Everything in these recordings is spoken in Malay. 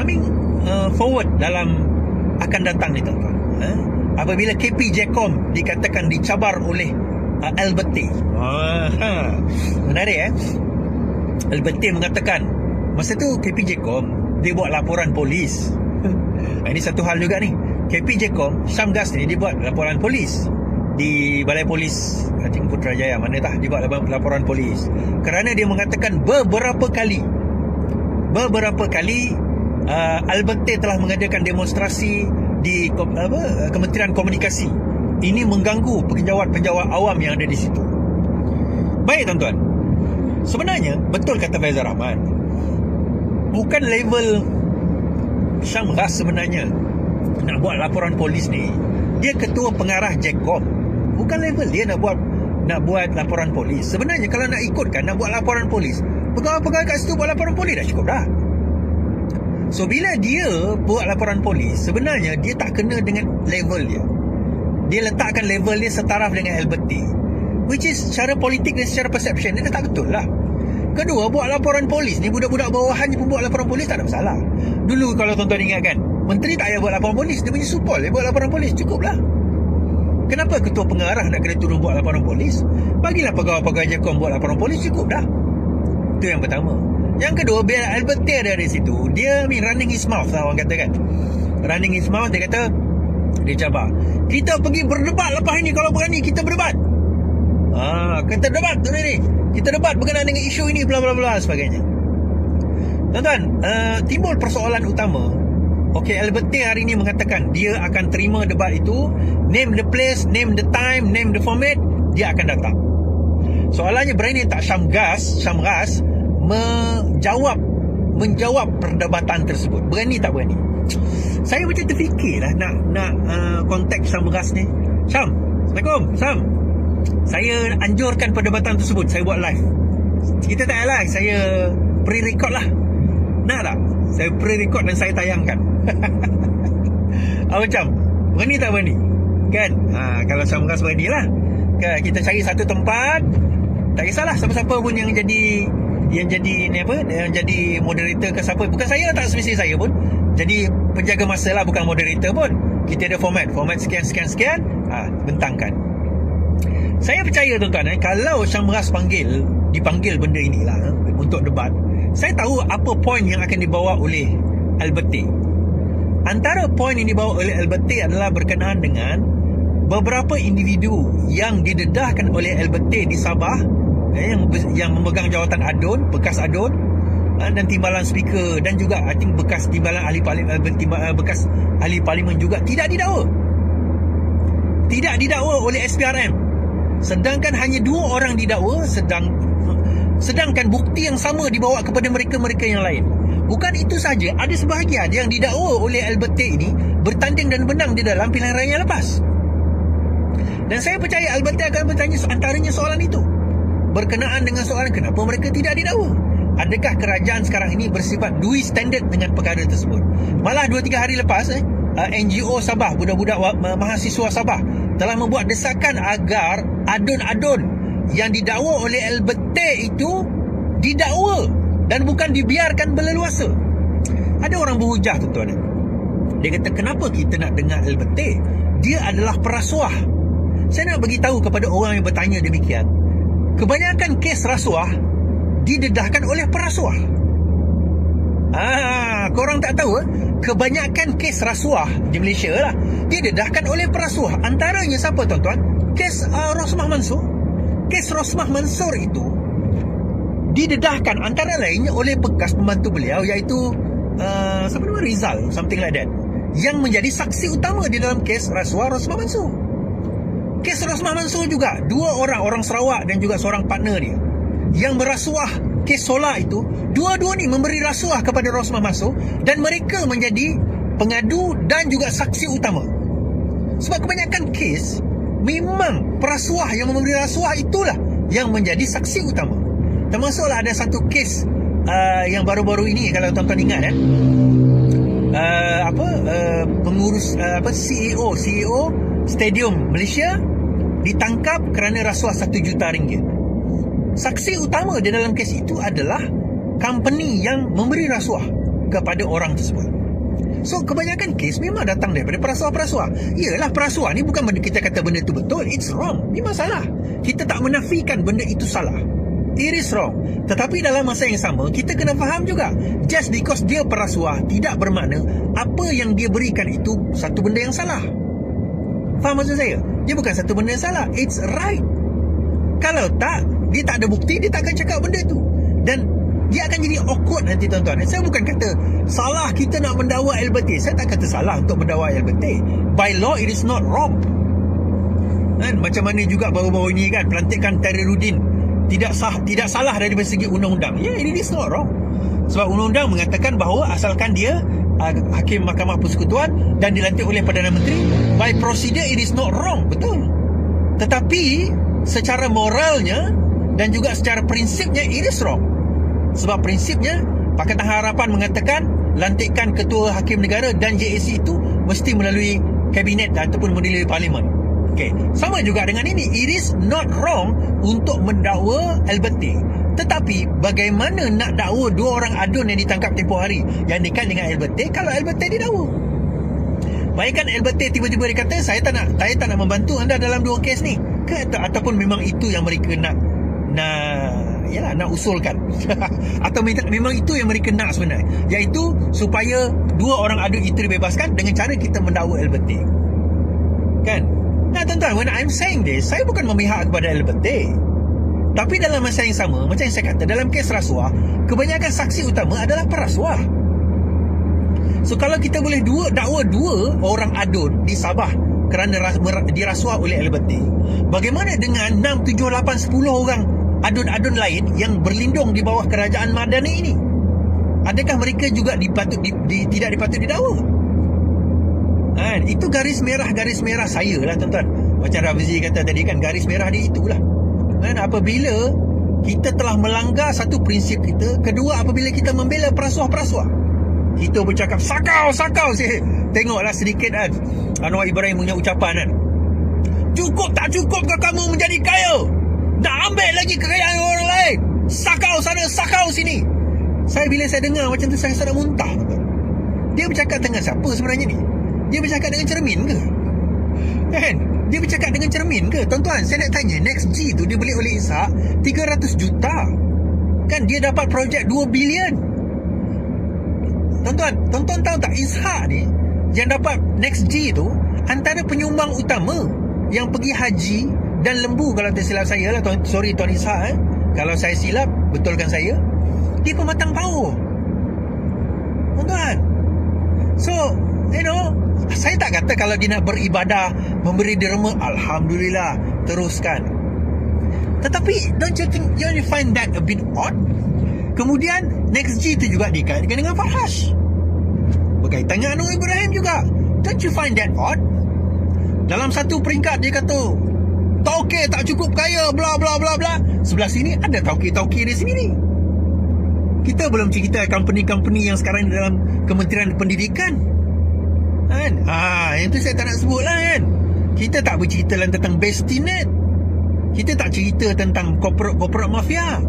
coming forward dalam akan datang ni tuan-tuan, apabila KP Jecom dikatakan dicabar oleh Alberti. Menarik Alberti mengatakan masa tu KP Jecom dia buat laporan polis. Ini satu hal juga ni. KP Jecom Syamgas ni dia buat laporan polis di Balai Polis Putrajaya, mana tah dia buat laporan polis kerana dia mengatakan beberapa kali Alberti telah mengadakan demonstrasi di Kementerian Komunikasi. Ini mengganggu penjawat-penjawat awam yang ada di situ. Baik tuan-tuan, sebenarnya betul kata Faizal Rahman, bukan level Syamgas sebenarnya nak buat laporan polis ni. Dia ketua pengarah Jecom, bukan level dia nak buat laporan polis. Sebenarnya kalau nak ikutkan, nak buat laporan polis, pegawai-pegawai kat situ buat laporan polis dah cukup dah. So bila dia buat laporan polis, sebenarnya dia tak kena dengan level dia. Dia letakkan level dia setaraf dengan Alberti, which is secara politik dan secara perception dia dah tak betul lah. Kedua, buat laporan polis ni, budak-budak bawahannya pun buat laporan polis, tak ada masalah. Dulu kalau tuan-tuan ingatkan, menteri tak payah buat laporan polis, dia punya supol dia buat laporan polis, cukup lah. Kenapa ketua pengarah nak kena turun buat laporan polis? Bagilah pegawai-pegawai Jecom buat laporan polis, cukup dah. Itu yang pertama. Yang kedua, biar Alberti ada di situ, dia running his mouth lah, orang kata kan. Running his mouth, dia kata, dia cabar, kita pergi berdebat lepas ini, kalau berani kita berdebat. Kita debat tu ni, kita debat berkenaan dengan isu ini, bla bla bla sebagainya. Tuan-tuan, timbul persoalan utama. Okey, Alberti hari ini mengatakan dia akan terima debat itu, name the place, name the time, name the format, dia akan datang. Soalannya, berani tak Syamgas menjawab perdebatan tersebut? Berani tak berani? Saya macam terfikirlah nak kontak Syamgas ni. Syam, Assalamualaikum. Syam, saya anjurkan perdebatan tersebut, saya buat live. Kita tak live, saya pre-record lah. Nak tak? Saya pre-record dan saya tayangkan. Macam berani tak berani? Kan? Kalau Syamgas berani lah, kan? Kita cari satu tempat, tak kisahlah siapa-siapa pun yang jadi moderator ke siapa. Bukan saya, tak semestinya saya pun jadi penjaga masa lah, bukan moderator pun. Kita ada format sekian, bentangkan. Saya percaya tuan-tuan, kalau Syamgas dipanggil benda inilah untuk debat, saya tahu apa poin yang akan dibawa oleh Alberti. Antara poin yang dibawa oleh Alberti adalah berkenaan dengan beberapa individu yang didedahkan oleh Alberti di Sabah, yang memegang jawatan ADUN, bekas ADUN, dan timbalan speaker, dan juga I think bekas timbalan ahli parlimen, bekas ahli parlimen juga tidak didakwa oleh SPRM. Sedangkan hanya 2 orang didakwa, sedangkan bukti yang sama dibawa kepada mereka-mereka yang lain. Bukan itu saja, ada sebahagian yang didakwa oleh Alberti ini bertanding dan menang di dalam pilihan raya yang lepas. Dan saya percaya Alberti akan bertanya antaranya soalan itu, berkenaan dengan soalan kenapa mereka tidak didakwa. Adakah kerajaan sekarang ini bersifat dui standard dengan perkara tersebut? Malah 2-3 hari lepas NGO Sabah, budak-budak mahasiswa Sabah telah membuat desakan agar adun-adun yang didakwa oleh Alberti itu didakwa dan bukan dibiarkan berleluasa. Ada orang berhujah tuan-tuan, dia kata kenapa kita nak dengar Alberti? Dia adalah perasuah. Saya nak bagi tahu kepada orang yang bertanya demikian, kebanyakan kes rasuah didedahkan oleh perasuah. Korang tak tahu kebanyakan kes rasuah di Malaysia lah didedahkan oleh perasuah. Antaranya siapa tuan-tuan? Kes Rosmah Mansur. Kes Rosmah Mansur itu didedahkan antara lainnya oleh bekas pembantu beliau, iaitu siapa nama, Rizal, something like that, yang menjadi saksi utama di dalam kes rasuah Rosmah Mansur. Kes Rosmah Mansur juga 2 orang Sarawak dan juga seorang partner dia yang merasuah kes solar itu. Dua-dua ni memberi rasuah kepada Rosmah Mansur dan mereka menjadi pengadu dan juga saksi utama. Sebab kebanyakan kes memang perasuah yang memberi rasuah itulah yang menjadi saksi utama. Termasuklah ada satu kes yang baru-baru ini, kalau tuan-tuan ingat pengurus CEO Stadium Malaysia ditangkap kerana rasuah RM1 juta. Saksi utama di dalam kes itu adalah company yang memberi rasuah. kepada orang tersebut. So kebanyakan kes memang datang daripada perasuah-perasuah. Yalah, perasuah ni bukan benda kita kata benda tu betul, it's wrong, memang salah. Kita tak menafikan benda itu salah, it is wrong. Tetapi dalam masa yang sama, kita kena faham juga, just because dia perasuah tidak bermakna apa yang dia berikan itu satu benda yang salah. Faham maksud saya? Dia bukan satu benda yang salah, it's right. Kalau tak, dia tak ada bukti, dia tak akan cakap benda tu. Dan dia akan jadi awkward nanti, tuan-tuan. Saya bukan kata salah kita nak mendakwa LBT. Saya tak kata salah untuk mendakwa LBT. By law, it is not wrong. Kan? Macam mana juga baru-baru ini kan, pelantikan Tahirudin tidak salah dari segi undang-undang. Ya, it is not wrong. Sebab undang-undang mengatakan bahawa asalkan dia Hakim Mahkamah Persekutuan dan dilantik oleh Perdana Menteri, by procedure it is not wrong. Betul. Tetapi secara moralnya dan juga secara prinsipnya it is wrong. Sebab prinsipnya Pakatan Harapan mengatakan lantikan ketua hakim negara dan JAC itu mesti melalui kabinet ataupun melalui parlimen. Okey, sama juga dengan ini, it is not wrong untuk mendakwa LBT. Tetapi bagaimana nak dakwa dua orang adun yang ditangkap tempoh hari yang dekat dengan LBT kalau LBT didakwa? Bayangkan LBT tiba-tiba dia kata saya tak nak membantu anda dalam dua kes ni ke, ataupun memang itu yang mereka nak usulkan atau memang itu yang mereka nak sebenarnya, iaitu supaya dua orang adun itu dibebaskan dengan cara kita mendakwa LBT, kan? Nah, tuan-tuan, when I'm saying this, saya bukan memihak kepada LBT, tapi dalam masa yang sama, macam yang saya kata, dalam kes rasuah, kebanyakan saksi utama adalah perasuah. So kalau kita boleh dakwa dua orang adun di Sabah kerana dirasuah oleh LBT, bagaimana dengan 6, 7, 8, 10 orang adun-adun lain yang berlindung di bawah kerajaan Madani ini? Adakah mereka juga tidak dipatut didakwa? Itu garis merah saya lah, tuan-tuan. Macam Rafizi kata tadi kan, garis merah dia itulah. Apabila kita telah melanggar satu prinsip kita, kedua apabila kita membela perasuah-perasuah, kita bercakap sakau. Tengoklah sedikit kan Anwar Ibrahim punya ucapan kan, cukup tak cukup ke kamu menjadi kaya? Nak ambil lagi kekayaan orang lain? Sakau sana, sakau sini. Bila saya dengar macam tu, saya nak muntah. Dia bercakap dengan siapa sebenarnya ni? Dia bercakap dengan cermin ke? Kan? Dia bercakap dengan cermin ke? Tuan-tuan, saya nak tanya, Next G tu dia beli oleh Ishak 300 juta. Kan dia dapat projek 2 bilion. Tuan-tuan tahu tak, Ishak ni yang dapat Next G tu antara penyumbang utama yang pergi haji dan lembu, kalau tak silap saya lah. Sorry Tuan Ishak, kalau saya silap, betulkan saya. Dia pematang power, tuan-tuan. So, saya tak kata kalau dia nak beribadah, memberi derma, Alhamdulillah, teruskan. Tetapi don't you think, you find that a bit odd? Kemudian Next G itu juga dikaitkan dengan Farhash, berkaitan dengan Anwar Ibrahim juga. Don't you find that odd? Dalam satu peringkat dia kata tauke tak cukup kaya, bla bla bla bla. Sebelah sini ada tauke-tauke di sini ni. Kita belum cerita company-company yang sekarang dalam Kementerian Pendidikan, kan? Yang tu saya tak nak sebut lah, kan? Kita tak bercerita tentang Bestinet. Kita tak cerita tentang corporate mafia.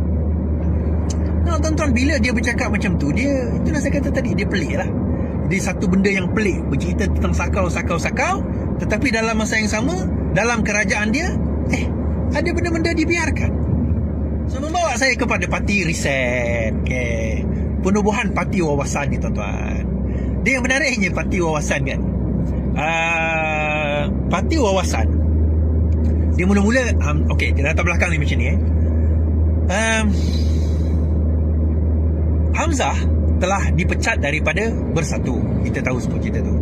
Tuan-tuan, bila dia bercakap macam tu, itulah saya kata tadi, dia pelik lah. Dia satu benda yang pelik, bercerita tentang sakau, tetapi dalam masa yang sama, dalam kerajaan dia, ada benda-benda dibiarkan. So, membawa saya kepada parti riset, penubuhan parti wawasan ni, tuan-tuan. Dia yang menariknya parti wawasan kan, parti wawasan dia mula-mula latar belakang ni macam ni. Hamzah telah dipecat daripada Bersatu. Kita tahu semua cerita tu.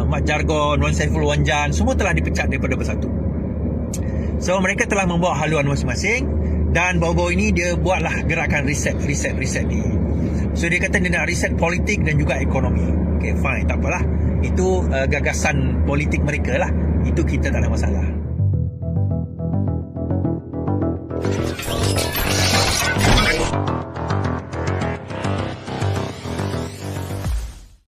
Mat Jargon, Wan Saiful Wanjan, semua telah dipecat daripada Bersatu. So mereka telah membawa haluan masing-masing, dan baru-baru ini dia buatlah gerakan riset ni. So dia kata dia nak riset politik dan juga ekonomi. Okay, fine, tak apalah. Itu gagasan politik mereka lah. Itu kita tak ada masalah.